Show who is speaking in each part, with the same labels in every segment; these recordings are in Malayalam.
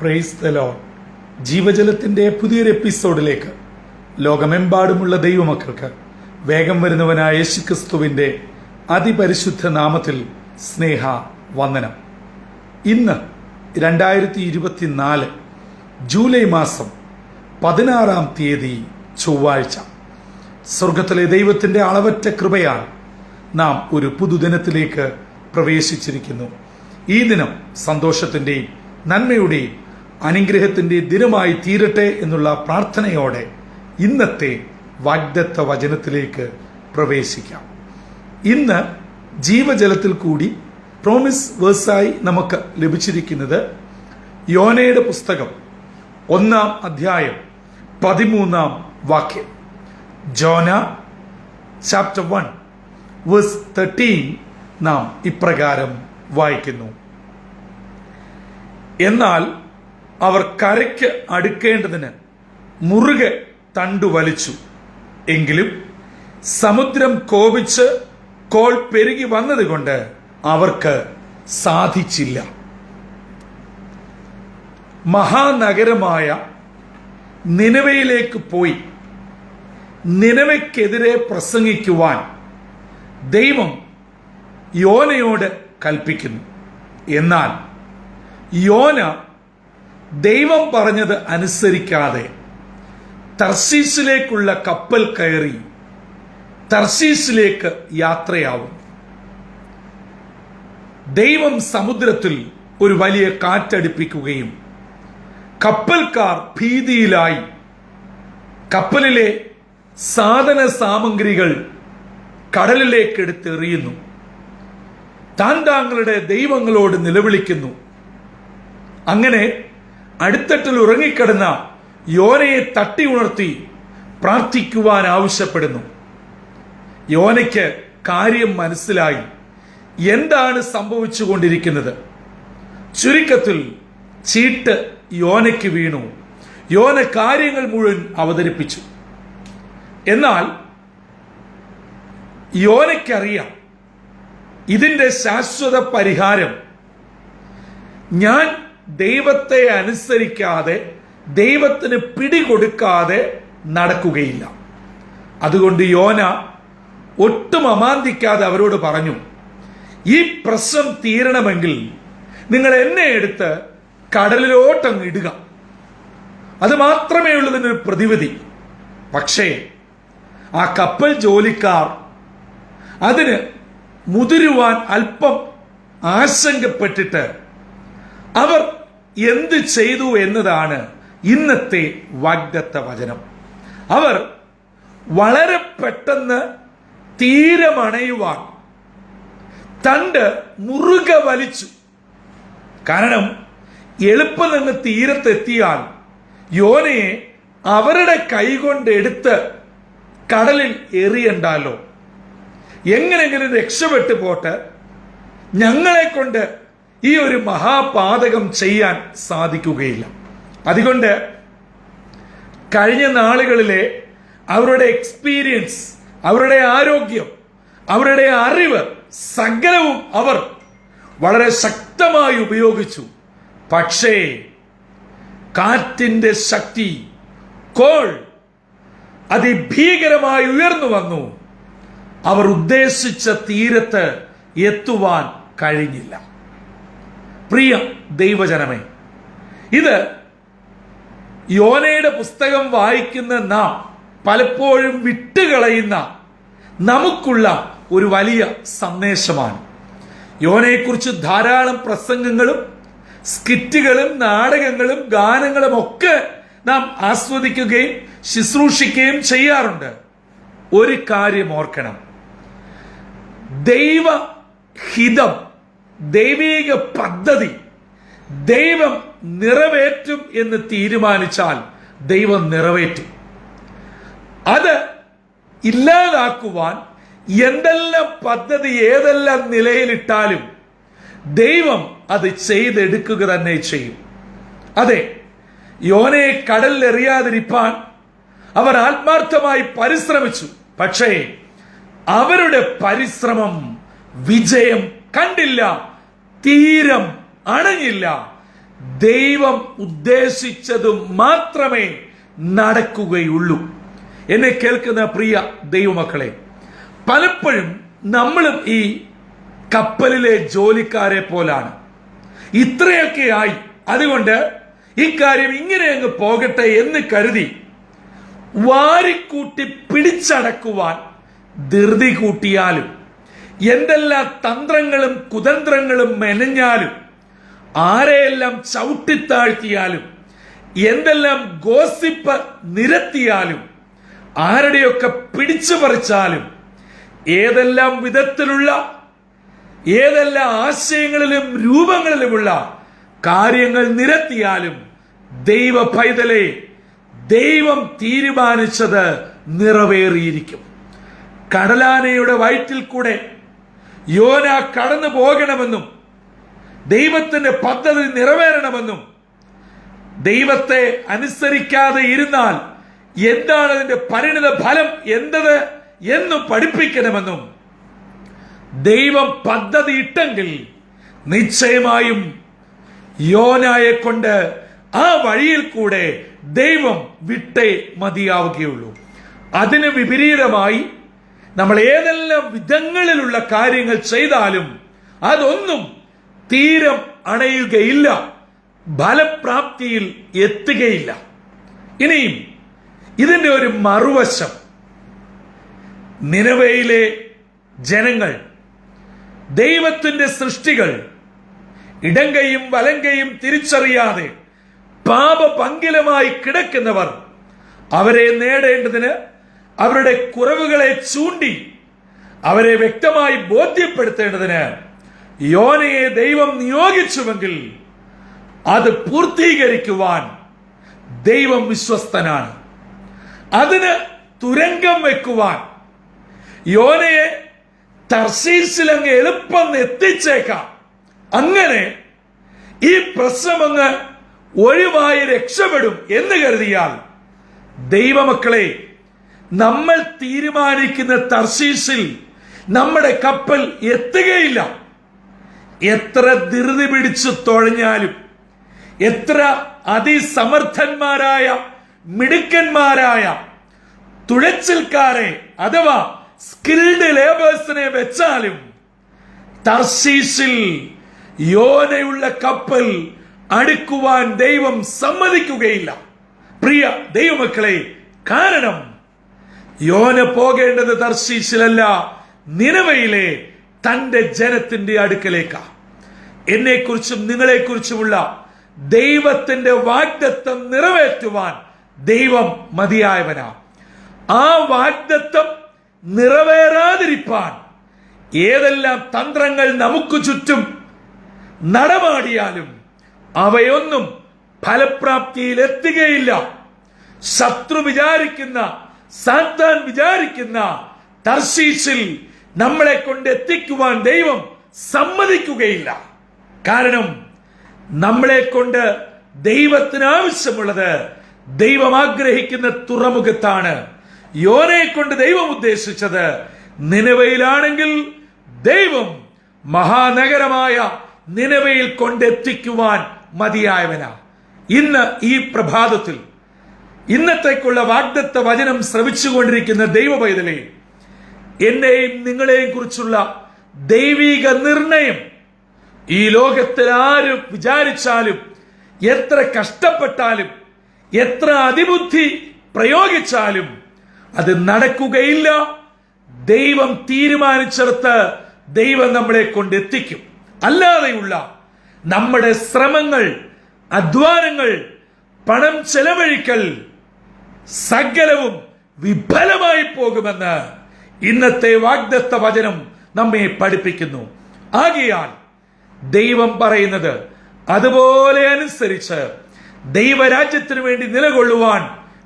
Speaker 1: Praise the Lord. ജീവജലത്തിന്റെ പുതിയൊരു എപ്പിസോഡിലേക്ക് ലോകമെമ്പാടുമുള്ള ദൈവമക്കൾക്ക് വേഗം വരുന്നവനായ യേശുക്രിസ്തുവിന്റെ അതിപരിശുദ്ധ നാമത്തിൽ സ്നേഹ വന്ദനം. ഇന്ന് 2024 ജൂലൈ മാസം 16-ാം തീയതി ചൊവ്വാഴ്ച. സ്വർഗത്തിലെ ദൈവത്തിന്റെ അളവറ്റ കൃപയാൽ നാം ഒരു പുതുദിനത്തിലേക്ക് പ്രവേശിച്ചിരിക്കുന്നു. ഈ ദിനം സന്തോഷത്തിന്റെയും നന്മയുടെയും അനുഗ്രഹത്തിന്റെയും ദിനമായി തീരട്ടെ എന്നുള്ള പ്രാർത്ഥനയോടെ ഇന്നത്തെ വാഗ്ദത്ത വചനത്തിലേക്ക് പ്രവേശിക്കാം. ഇന്ന് ജീവജലത്തിൽ കൂടി പ്രോമിസ് വേഴ്സായി നമുക്ക് ലഭിച്ചിരിക്കുന്നത് യോനയുടെ പുസ്തകം 1-ാം അധ്യായം 13-ാം വാക്യം. ജോന ചാപ്റ്റർ 1 വേഴ്സ് 13 നാം ഇപ്രകാരം വായിക്കുന്നു: എന്നാൽ അവർ കരയ്ക്ക് അടുക്കേണ്ടതിന് മുറുകെ തണ്ടുവലിച്ചു, എങ്കിലും സമുദ്രം കോപിച്ച് കോൾ പെരുകി വന്നതുകൊണ്ട് അവർക്ക് സാധിച്ചില്ല. മഹാനഗരമായ നിനവയിലേക്ക് പോയി നിനവയ്ക്കെതിരെ പ്രസംഗിക്കുവാൻ ദൈവം യോനയോട് കൽപ്പിക്കുന്നു. എന്നാൽ യോന ദൈവം പറഞ്ഞത് അനുസരിക്കാതെ തർശീശിലേക്കുള്ള കപ്പൽ കയറി തർശീശിലേക്ക് യാത്രയാവും. ദൈവം സമുദ്രത്തിൽ ഒരു വലിയ കാറ്റടിപ്പിക്കുകയും കപ്പൽക്കാർ ഭീതിയിലായി കപ്പലിലെ സാധന സാമഗ്രികൾ കടലിലേക്ക് എടുത്തെറിയുന്നു. താങ്കളുടെ ദൈവങ്ങളോട് നിലവിളിക്കുന്നു. അങ്ങനെ അടിത്തട്ടിൽ ഉറങ്ങിക്കിടന്ന യോനയെ തട്ടി ഉണർത്തി പ്രാർത്ഥിക്കുവാൻ ആവശ്യപ്പെടുന്നു. യോനയ്ക്ക് കാര്യം മനസ്സിലായി, എന്താണ് സംഭവിച്ചുകൊണ്ടിരിക്കുന്നത്. ചുരുക്കത്തിൽ ചീട്ട് യോനയ്ക്ക് വീണു. യോന കാര്യങ്ങൾ മുഴുവൻ അവതരിപ്പിച്ചു. എന്നാൽ യോനയ്ക്കറിയാം ഇതിന്റെ ശാശ്വത പരിഹാരം ഞാൻ ദൈവത്തെ അനുസരിക്കാതെ ദൈവത്തിന് പിടികൊടുക്കാതെ നടക്കുകയില്ല. അതുകൊണ്ട് യോന ഒട്ടും അമാന്തിക്കാതെ അവരോട് പറഞ്ഞു, ഈ പ്രശ്നം തീരണമെങ്കിൽ നിങ്ങൾ എന്നെ എടുത്ത് കടലിലോട്ടങ്ങ് ഇടുക. അത് മാത്രമേ ഉള്ളൂ ഇതിനൊരു പ്രതിവിധി. പക്ഷേ ആ കപ്പൽ ജോലിക്കാർ അതിന് മുതിരുവാൻ അല്പം ആശങ്കപ്പെട്ടിട്ട് അവർ എന്ത് ചെയ്തു എന്നതാണ് ഇന്നത്തെ വാഗ്ദത്ത വചനം. അവർ വളരെ പെട്ടെന്ന് തീരമണയുവാൻ തണ്ട് മുറുകെ വലിച്ചു. കാരണം എളുപ്പം നിന്ന് തീരത്തെത്തിയാൽ യോനയെ അവരുടെ കൈകൊണ്ട് എടുത്ത് കടലിൽ എറിയണ്ടല്ലോ. എങ്ങനെങ്കിലും രക്ഷപ്പെട്ടു പോട്ടെ, ഞങ്ങളെ കൊണ്ട് ഈ ഒരു മഹാപാതകം ചെയ്യാൻ സാധിക്കുകയില്ല. അതുകൊണ്ട് കഴിഞ്ഞ നാളുകളിലെ അവരുടെ എക്സ്പീരിയൻസ്, അവരുടെ ആരോഗ്യം, അവരുടെ അറിവ് സകലവും അവർ വളരെ ശക്തമായി ഉപയോഗിച്ചു. പക്ഷേ കാറ്റിന്റെ ശക്തി, കോൾ അതിഭീകരമായി ഉയർന്നു വന്നു. അവർ ഉദ്ദേശിച്ച തീരത്ത് എത്തുവാൻ കഴിഞ്ഞില്ല. പ്രിയ ദൈവജനമേ, ഇത് യോനയുടെ പുസ്തകം വായിക്കുന്ന നാം പലപ്പോഴും വിട്ടുകളയുന്ന നമുക്കുള്ള ഒരു വലിയ സന്ദേശമാണ്. യോനയെക്കുറിച്ച് ധാരാളം പ്രസംഗങ്ങളും സ്കിറ്റുകളും നാടകങ്ങളും ഗാനങ്ങളും ഒക്കെ നാം ആസ്വദിക്കുകയും ശുശ്രൂഷിക്കുകയും ചെയ്യാറുണ്ട്. ഒരു കാര്യം ഓർക്കണം, ദൈവഹിതം, ദൈവിക പദ്ധതി ദൈവം നിറവേറ്റും എന്ന് തീരുമാനിച്ചാൽ ദൈവം നിറവേറ്റും. അത് ഇല്ലാതാക്കുവാൻ എന്തെല്ലാം പദ്ധതി ഏതെല്ലാം നിലയിലിട്ടാലും ദൈവം അത് ചെയ്തെടുക്കുക തന്നെ ചെയ്യും. അതെ, യോനയെ കടലിൽ എറിയാതിരിപ്പാൻ അവർ ആത്മാർത്ഥമായി പരിശ്രമിച്ചു. പക്ഷേ അവരുടെ പരിശ്രമം വിജയം കണ്ടില്ല, തീരം അണഞ്ഞില്ല. ദൈവം ഉദ്ദേശിച്ചത് മാത്രമേ നടക്കുകയുള്ളൂ. എന്നെ കേൾക്കുന്ന പ്രിയ ദൈവമക്കളെ, പലപ്പോഴും നമ്മളും ഈ കപ്പലിലെ ജോലിക്കാരെ പോലാണ്. ഇത്രയൊക്കെ ആയി, അതുകൊണ്ട് ഇക്കാര്യം ഇങ്ങനെ അങ്ങ് പോകട്ടെ എന്ന് കരുതി വാരിക്കൂട്ടി പിടിച്ചടക്കുവാൻ ധൃതി കൂട്ടിയാലും, എന്തെല്ലാം തന്ത്രങ്ങളും കുതന്ത്രങ്ങളും മെനഞ്ഞാലും, ആരെയെല്ലാം ചവിട്ടിത്താഴ്ത്തിയാലും, എന്തെല്ലാം ഗോസിപ്പ് നിരത്തിയാലും, ആരുടെയൊക്കെ പിടിച്ചു പറിച്ചാലും, ഏതെല്ലാം വിധത്തിലുള്ള ഏതെല്ലാം ആശയങ്ങളിലും രൂപങ്ങളിലുമുള്ള കാര്യങ്ങൾ നിരത്തിയാലും, ദൈവ പൈതലെ, ദൈവം തീരുമാനിച്ചത് നിറവേറിയിരിക്കും. കടലാനയുടെ വയറ്റിൽ കൂടെ യോന കടന്നു പോകണമെന്നും ദൈവത്തിന്റെ പദ്ധതി നിറവേറണമെന്നും, ദൈവത്തെ അനുസരിക്കാതെ ഇരുന്നാൽ എന്താണ് അതിന്റെ പരിണിത ഫലം എന്തത് എന്നും പഠിപ്പിക്കണമെന്നും ദൈവം പദ്ധതി ഇട്ടെങ്കിൽ നിശ്ചയമായും യോനായെ കൊണ്ട് ആ വഴിയിൽ കൂടെ ദൈവം വിട്ടേ മതിയാവുകയുള്ളൂ. അതിന് വിപരീതമായി നമ്മൾ ഏതെല്ലാം വിധങ്ങളിലുള്ള കാര്യങ്ങൾ ചെയ്താലും അതൊന്നും തീരം അണയുകയില്ല, ഫലപ്രാപ്തിയിൽ എത്തുകയില്ല. ഇനിയും ഇതിന്റെ ഒരു മറുവശം, നിനവയിലെ ജനങ്ങൾ, ദൈവത്തിന്റെ സൃഷ്ടികൾ, ഇടങ്കയും വലങ്കയും തിരിച്ചറിയാതെ പാപപങ്കിലമായി കിടക്കുന്നവർ, അവരെ നേടേണ്ടതിന് അവരുടെ കുറവുകളെ ചൂണ്ടി അവരെ വ്യക്തമായി ബോധ്യപ്പെടുത്തേണ്ടതിന് യോനയെ ദൈവം നിയോഗിച്ചുവെങ്കിൽ അത് പൂർത്തീകരിക്കുവാൻ ദൈവം വിശ്വസ്തനാണ്. അതിന് തുരങ്കം വെക്കുവാൻ യോനയെ തർശീശിൽ അങ്ങ് എളുപ്പം എത്തിച്ചേക്കാം. അങ്ങനെ ഈ പ്രശ്നം അങ്ങ് ഒഴിവായി രക്ഷപ്പെടും എന്ന് കരുതിയാൽ, ദൈവമക്കളെ, നമ്മൾ തീരുമാനിക്കുന്ന തർശീശിൽ നമ്മുടെ കപ്പൽ എത്തുകയില്ല. എത്ര ധൃതി പിടിച്ചു തുഴഞ്ഞാലും, എത്ര അതിസമർത്ഥന്മാരായ മിടുക്കന്മാരായ തുഴച്ചിൽക്കാരെ അഥവാ സ്കിൽഡ് ലേബേഴ്സിനെ വെച്ചാലും തർശീശിൽ യോനയുള്ള കപ്പൽ അടുക്കുവാൻ ദൈവം സമ്മതിക്കുകയില്ല. പ്രിയ ദൈവമക്കളെ, കാരണം യോന പോകേണ്ടത് തർശീശിലല്ല, നിനവയിലെ തന്റെ ജനത്തിന്റെ അടുക്കലേക്കാ. എന്നെക്കുറിച്ചും നിങ്ങളെക്കുറിച്ചുമുള്ള ദൈവത്തിന്റെ വാഗ്ദത്തം നിറവേറ്റുവാൻ ദൈവം മതിയായവനാ. ആ വാഗ്ദത്തം നിറവേറാതിരിപ്പാൻ ഏതെല്ലാം തന്ത്രങ്ങൾ നമുക്ക് ചുറ്റും നടമാടിയാലും അവയൊന്നും ഫലപ്രാപ്തിയിൽ എത്തുകയില്ല. ശത്രു വിചാരിക്കുന്ന, സാത്താൻ വിചാരിക്കുന്ന തർശീശിൽ നമ്മളെ കൊണ്ട് എത്തിക്കുവാൻ ദൈവം സമ്മതിക്കുകയില്ല. കാരണം നമ്മളെ കൊണ്ട് ദൈവത്തിന് ആവശ്യമുള്ളത് ദൈവം ആഗ്രഹിക്കുന്ന തുറമുഖത്താണ്. യോനയെ കൊണ്ട് ദൈവം ഉദ്ദേശിച്ചത് നിനവയിലാണെങ്കിൽ ദൈവം മഹാനഗരമായ നിനവയിൽ കൊണ്ടെത്തിക്കുവാൻ മതിയായവനാ. ഇന്ന് ഈ പ്രഭാതത്തിൽ ഇന്നത്തേക്കുള്ള വാഗ്ദത്ത വചനം ശ്രവിച്ചുകൊണ്ടിരിക്കുന്ന ദൈവ പൈതലേ, എന്നെയും നിങ്ങളെയും കുറിച്ചുള്ള ദൈവിക നിർണയം ഈ ലോകത്തിൽ ആര് വിചാരിച്ചാലും, എത്ര കഷ്ടപ്പെട്ടാലും, എത്ര അതിബുദ്ധി പ്രയോഗിച്ചാലും അത് നടക്കുകയില്ല. ദൈവം തീരുമാനിച്ചിടത്ത് ദൈവം നമ്മളെ കൊണ്ടെത്തിക്കും. അല്ലാതെയുള്ള നമ്മുടെ ശ്രമങ്ങൾ, അധ്വാനങ്ങൾ, പണം ചെലവഴിക്കൽ സകലവും വിഫലമായി പോകുമെന്ന് ഇന്നത്തെ വാഗ്ദത്ത വചനം നമ്മെ പഠിപ്പിക്കുന്നു. ആകയാൽ ദൈവം പറയുന്നത് അതുപോലെ അനുസരിച്ച് ദൈവരാജ്യത്തിനു വേണ്ടി നിലകൊള്ളുവാൻ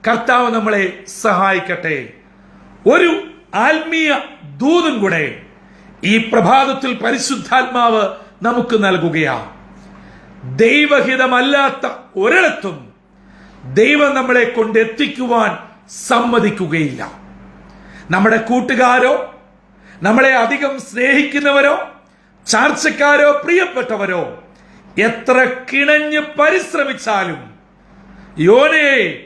Speaker 1: കർത്താവ് നമ്മളെ സഹായിക്കട്ടെ. ഒരു ആത്മീയ ദൂതും കൂടെ ഈ പ്രഭാതത്തിൽ പരിശുദ്ധാത്മാവ് നമുക്ക് നൽകുകയാണ്. ദൈവഹിതമല്ലാത്ത ഒരിടത്തും ദൈവം നമ്മളെ കൊണ്ടെത്തിക്കുവാൻ സമ്മതിക്കുകയില്ല. നമ്മുടെ കൂട്ടുകാരോ, നമ്മളെ അധികം സ്നേഹിക്കുന്നവരോ, ചാർച്ചക്കാരോ, പ്രിയപ്പെട്ടവരോ എത്ര കിണഞ്ഞ് പരിശ്രമിച്ചാലും യോനേ,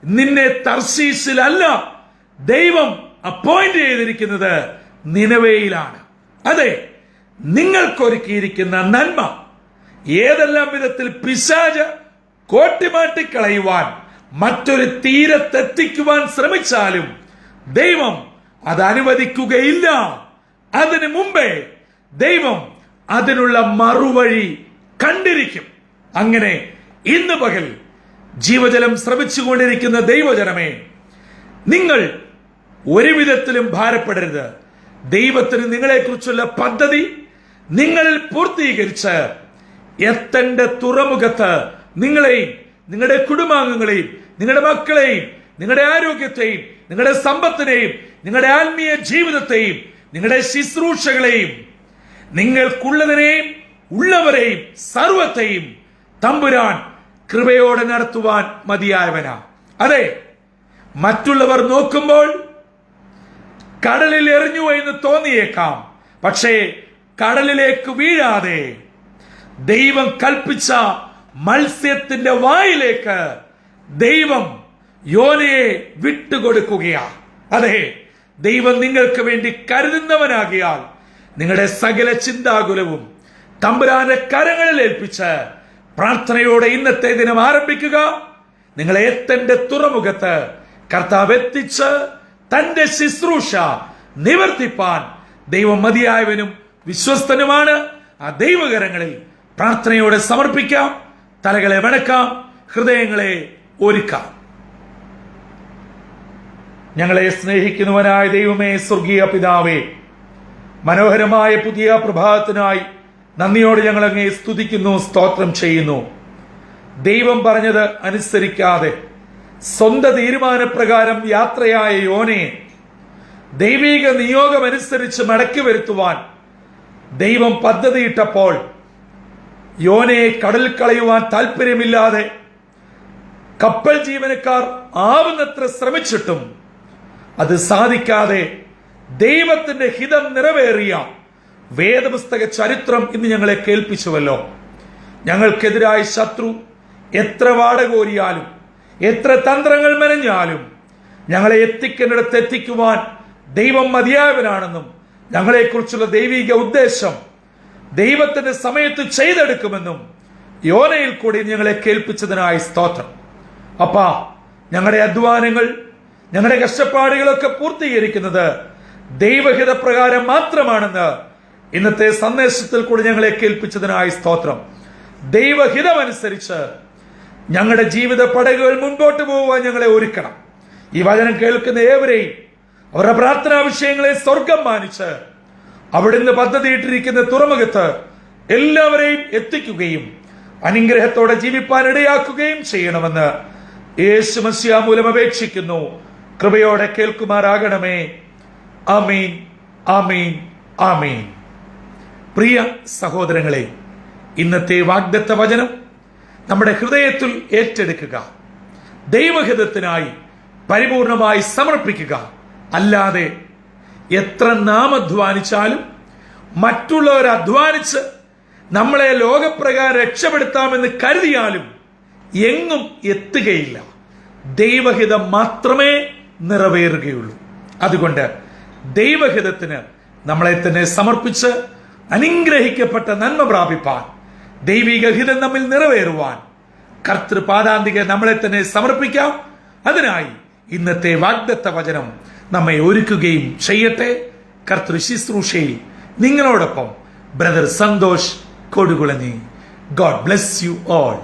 Speaker 1: നിന്നെ തർശീശിലല്ല ദൈവം അപ്പോയിന്റ് ചെയ്തിരിക്കുന്നത് നിനവേയിലാണ്. അതെ, നിങ്ങൾക്കൊരുക്കിയിരിക്കുന്ന നന്മ ഏതെല്ലാം വിധത്തിൽ പിശാച് കോട്ടിമാട്ടിക്കളയുവാൻ മറ്റൊരു തീരത്തെത്തിക്കുവാൻ ശ്രമിച്ചാലും ദൈവം അത് അനുവദിക്കുകയില്ല. അതിനു മുമ്പേ ദൈവം അതിനുള്ള മറുവഴി കണ്ടിരിക്കും. അങ്ങനെ ഇന്ന് പകൽ ജീവജലം ശ്രമിച്ചുകൊണ്ടിരിക്കുന്ന ദൈവജനമേ, നിങ്ങൾ ഒരു വിധത്തിലും ഭാരപ്പെടരുത്. ദൈവത്തിന് നിങ്ങളെക്കുറിച്ചുള്ള പദ്ധതി നിങ്ങളിൽ പൂർത്തീകരിച്ച് എത്തേണ്ട തുറമുഖത്ത് നിങ്ങളെയും നിങ്ങളുടെ കുടുംബാംഗങ്ങളെയും നിങ്ങളുടെ മക്കളെയും നിങ്ങളുടെ ആരോഗ്യത്തെയും നിങ്ങളുടെ സമ്പത്തിനെയും നിങ്ങളുടെ ആത്മീയ ജീവിതത്തെയും നിങ്ങളുടെ ശുശ്രൂഷകളെയും നിങ്ങൾക്കുള്ളതിനെയും ഉള്ളവരെയും സർവത്തെയും തമ്പുരാൻ കൃപയോടെ നടത്തുവാൻ മതിയായവനാ. അതെ, മറ്റുള്ളവർ നോക്കുമ്പോൾ കടലിൽ എറിഞ്ഞു എന്ന് തോന്നിയേക്കാം. പക്ഷേ കടലിലേക്ക് വീഴാതെ ദൈവം കൽപ്പിച്ച മത്സ്യത്തിന്റെ വായിലേക്ക് ദൈവം യോനയെ വിട്ടുകൊടുക്കുകയാ. അതെ, ദൈവം നിങ്ങൾക്ക് വേണ്ടി കരുതുന്നവനാകിയാൽ നിങ്ങളുടെ സകല ചിന്താകുലവും തമ്പുരാന്റെ കരങ്ങളിൽ ഏൽപ്പിച്ച് പ്രാർത്ഥനയോടെ ഇന്നത്തെ ദിനം ആരംഭിക്കുക. നിങ്ങളെ എത്തേണ്ട തുറമുഖത്ത് കർത്താവ് എത്തിച്ച് തന്റെ ശുശ്രൂഷ നിവർത്തിപ്പാൻ ദൈവം മതിയായവനും വിശ്വസ്തനുമാണ്. ആ ദൈവകരങ്ങളിൽ പ്രാർത്ഥനയോടെ സമർപ്പിക്കാം. തലകളെ വണക്കാം, ഹൃദയങ്ങളെ ഒരുക്കാം. ഞങ്ങളെ സ്നേഹിക്കുന്നവനായ ദൈവമേ, സ്വർഗീയ പിതാവേ, മനോഹരമായ പുതിയ പ്രഭാതത്തിനായി നന്ദിയോടെ ഞങ്ങൾ അങ്ങേ സ്തുതിക്കുന്നു, സ്തോത്രം ചെയ്യുന്നു. ദൈവം പറഞ്ഞത് അനുസരിക്കാതെ സ്വന്തം തീരുമാനപ്രകാരം യാത്രയായ യോനയെ ദൈവിക നിയോഗമനുസരിച്ച് മടക്കി വരുത്തുവാൻ ദൈവം പദ്ധതിയിട്ടപ്പോൾ യോനയെ കടൽ കളയുവാൻ താല്പര്യമില്ലാതെ കപ്പൽ ജീവനക്കാർ ആവുന്നത്ര ശ്രമിച്ചിട്ടും അത് സാധിക്കാതെ ദൈവത്തിന്റെ ഹിതം നിറവേറിയ വേദപുസ്തക ചരിത്രം ഇന്ന് ഞങ്ങളെ കേൾപ്പിച്ചുവല്ലോ. ഞങ്ങൾക്കെതിരായ ശത്രു എത്ര വാടകോരിയാലും എത്ര തന്ത്രങ്ങൾ മെനഞ്ഞാലും ഞങ്ങളെ എത്തിക്കേണ്ടിടത്ത് എത്തിക്കുവാൻ ദൈവം മതിയായവനാണെന്നും ഞങ്ങളെക്കുറിച്ചുള്ള ദൈവിക ഉദ്ദേശം ദൈവത്തിന്റെ സമയത്ത് ചെയ്തെടുക്കുമെന്നും യോനയിൽ കൂടി ഞങ്ങളെ കേൾപ്പിച്ചതിനായി സ്തോത്രം. അപ്പാ, ഞങ്ങളുടെ അധ്വാനങ്ങൾ ഞങ്ങളുടെ കഷ്ടപ്പാടുകളൊക്കെ പൂർത്തീകരിക്കുന്നത് ദൈവഹിത പ്രകാരം മാത്രമാണെന്ന് ഇന്നത്തെ സന്ദേശത്തിൽ കൂടി ഞങ്ങളെ കേൾപ്പിച്ചതിനായി സ്തോത്രം. ദൈവഹിതമനുസരിച്ച് ഞങ്ങളുടെ ജീവിത പടകുകൾ മുൻപോട്ട് പോകുവാൻ ഞങ്ങളെ ഒരുക്കണം. ഈ വചനം കേൾക്കുന്ന ഏവരെയും അവരുടെ പ്രാർത്ഥനാ വിഷയങ്ങളെ സ്വർഗം മാനിച്ച് അവിടുന്ന് പദ്ധതിയിട്ടിരിക്കുന്ന തുറമുഖത്ത് എല്ലാവരെയും എത്തിക്കുകയും അനുഗ്രഹത്തോടെ ജീവിപ്പാൻ ഇടയാക്കുകയും ചെയ്യണമെന്ന് യേശു മശിഹാ മൂലം അപേക്ഷിക്കുന്നു. കൃപയോടെ കേൾക്കുമാറാകണമേ. ആമീൻ, ആമീൻ, ആമീൻ. പ്രിയ സഹോദരങ്ങളെ, ഇന്നത്തെ വാഗ്ദത്ത വചനം നമ്മുടെ ഹൃദയത്തിൽ ഏറ്റെടുക്കുക, ദൈവഹിതത്തിനായി പരിപൂർണമായി സമർപ്പിക്കുക. അല്ലാതെ എത്ര നാം അധ്വാനിച്ചാലും മറ്റുള്ളവർ അധ്വാനിച്ച് നമ്മളെ ലോകപ്രകാരം രക്ഷപ്പെടുത്താമെന്ന് കരുതിയാലും എങ്ങും എത്തുകയില്ല. ദൈവഹിതം മാത്രമേ നിറവേറുകയുള്ളൂ. അതുകൊണ്ട് ദൈവഹിതത്തിന് നമ്മളെ തന്നെ സമർപ്പിച്ച് അനുഗ്രഹിക്കപ്പെട്ട നന്മ പ്രാപിപ്പാൻ, ദൈവിക ഹിതം നമ്മിൽ നിറവേറുവാൻ കർത്തൃപാദാന്തിക നമ്മളെ തന്നെ സമർപ്പിക്കാം. അതിനായി ഇന്നത്തെ വാഗ്ദത്ത വചനം നമ്മെ ഒരുക്കുകയും ചെയ്യട്ടെ. കർത്തൃ ശുശ്രൂഷയിൽ നിങ്ങളോടൊപ്പം brother Santhosh Kodukulanji. God bless you all.